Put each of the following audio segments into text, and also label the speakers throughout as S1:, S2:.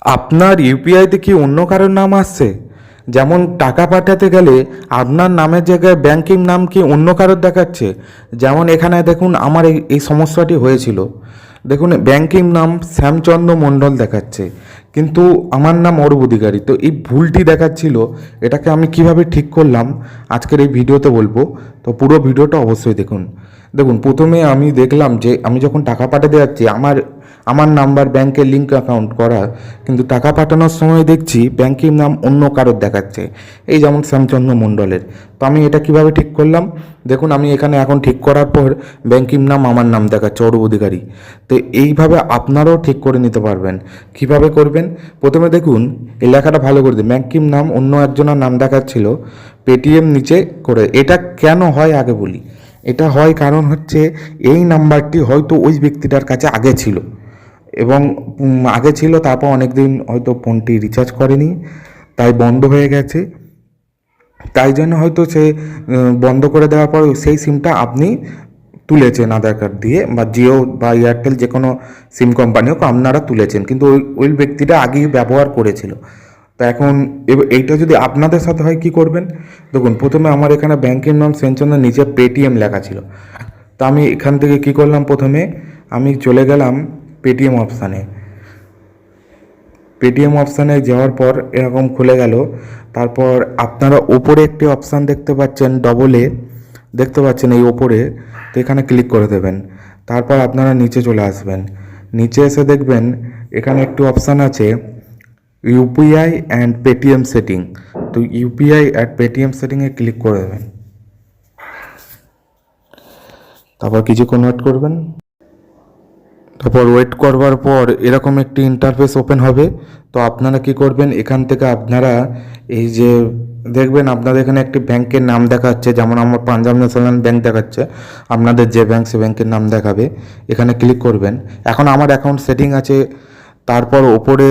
S1: আপনার ইউপিআইতে কি অন্য কারোর নাম আসছে? যেমন টাকা পাঠাতে গেলে আপনার নামের জায়গায় ব্যাংকিং নাম কি অন্য কারোর দেখাচ্ছে। যেমন এখানে দেখুন আমার এই সমস্যাটি হয়েছিল। দেখুন ব্যাংকিং নাম শ্যামচন্দ্র মণ্ডল দেখাচ্ছে, কিন্তু আমার নাম অরূপ অধিকারী। তো এই ভুলটি দেখাচ্ছিল, এটাকে আমি কিভাবে ঠিক করলাম আজকের এই ভিডিওতে বলবো। তো পুরো ভিডিওটা অবশ্যই দেখুন। দেখুন প্রথমে আমি দেখলাম যে আমি যখন টাকা পাঠাতে যাচ্ছি আমার আমার নাম্বার ব্যাংকের লিঙ্ক অ্যাকাউন্ট করা, কিন্তু টাকা পাঠানোর সময় দেখছি ব্যাংকিং নাম অন্য কারোর দেখাচ্ছে, এই যেমন শ্যামচন্দ্র মণ্ডলের। তো আমি এটা কিভাবে ঠিক করলাম দেখুন, আমি এখানে এখন ঠিক করার পর ব্যাংকিং নাম আমার নাম দেখাচ্ছে অরূপ অধিকারী। তো এইভাবে আপনারাও ঠিক করে নিতে পারবেন। কিভাবে করবেন, প্রথমে দেখুন এই লেখাটা ভালো করে দিন, ব্যাংকিং নাম অন্য একজনের নাম দেখাচ্ছিল, পেটিএম নিচে করে। এটা কেন হয় আগে বলি। এটা হয় কারণ হচ্ছে এই নাম্বারটি হয়তো ওই ব্যক্তিটার কাছে আগে ছিল, এবং আগে ছিল, তারপর অনেক দিন হয়তো ফোনটি রিচার্জ করেনি, তাই বন্ধ হয়ে গেছে। তাই জন্য হয়তো সে বন্ধ করে দেওয়ার পর সেই সিমটা আপনি তুলেছেন আধার কার্ড দিয়ে, বা জিও বা এয়ারটেল যে কোনো সিম কোম্পানি হোক আপনারা তুলেছেন, কিন্তু ওই ব্যক্তিটা আগেই ব্যবহার করেছিল। তো এখন এইটা যদি আপনাদের সাথে হয় কি করবেন, দেখুন প্রথমে আমার এখানে ব্যাংকের নাম সেনচন্দ্র নিচে পেটিএম লেখা ছিল। তো আমি এখান থেকে কি করলাম, প্রথমে আমি চলে গেলাম পেটিএম অপশানে। পেটিএম অপশানে যাওয়ার পর এরকম খুলে গেল। তারপর আপনারা ওপরে একটি অপশান দেখতে পাচ্ছেন, ডবলে দেখতে পাচ্ছেন এই ওপরে। তো এখানে ক্লিক করে দেবেন। তারপর আপনারা নিচে চলে আসবেন। নিচে এসে দেখবেন এখানে একটি অপশান আছে ইউপিআই অ্যান্ড পেটিএম সেটিং। তো ইউপিআই অ্যান্ড পেটিএম সেটিংয়ে ক্লিক করে দেবেন। তারপর কিছুক্ষণ ওয়েট করবেন। তারপর ওয়েট করবার পর এরকম একটি ইন্টারফেস ওপেন হবে। তো আপনারা কি করবেন, এখান থেকে আপনারা এই যে দেখবেন আপনাদের এখানে একটি ব্যাংকের নাম দেখাচ্ছে, যেমন আমার পাঞ্জাব ন্যাশনাল ব্যাংক দেখাচ্ছে, আপনাদের যে ব্যাংক সে ব্যাংকের নাম দেখাবে। এখানে ক্লিক করবেন। এখন আমার অ্যাকাউন্ট সেটিং আছে, তারপর ওপরে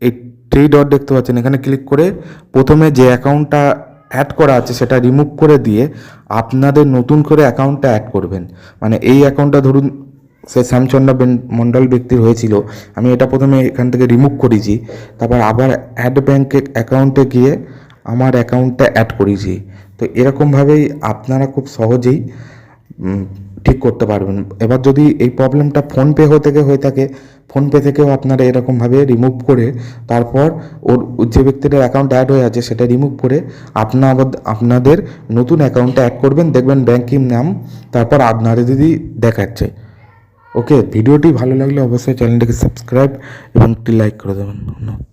S1: এই থ্রি ডট দেখতে পাচ্ছেন, এখানে ক্লিক করে প্রথমে যে অ্যাকাউন্টটা অ্যাড করা আছে সেটা রিমুভ করে দিয়ে আপনাদের নতুন করে অ্যাকাউন্টটা অ্যাড করবেন। মানে এই অ্যাকাউন্টটা ধরুন সে শ্যামচন্দ্র মণ্ডল ব্যক্তির হয়েছিল, আমি এটা প্রথমে এখান থেকে রিমুভ করেছি, তারপর আবার অ্যাড ব্যাংকের অ্যাকাউন্টে গিয়ে আমার অ্যাকাউন্টটা অ্যাড করেছি। তো এরকমভাবেই আপনারা খুব সহজেই ঠিক করতে পারবেন। এবার যদি এই প্রবলেমটা ফোনপে থেকে হয়ে থাকে, ফোনপে থেকেও আপনারা এরকমভাবে রিমুভ করে তারপর ওর যে ব্যক্তিটার অ্যাকাউন্ট অ্যাড হয়ে আছে সেটা রিমুভ করে আপনাদের নতুন অ্যাকাউন্টে অ্যাড করবেন। দেখবেন ব্যাংকিং নাম তারপর আপনাদের যদি দেখাচ্ছে। ওকে, ভিডিওটি ভালো লাগলে অবশ্যই চ্যানেলটিকে সাবস্ক্রাইব এবং একটি লাইক করে দেবেন। ধন্যবাদ।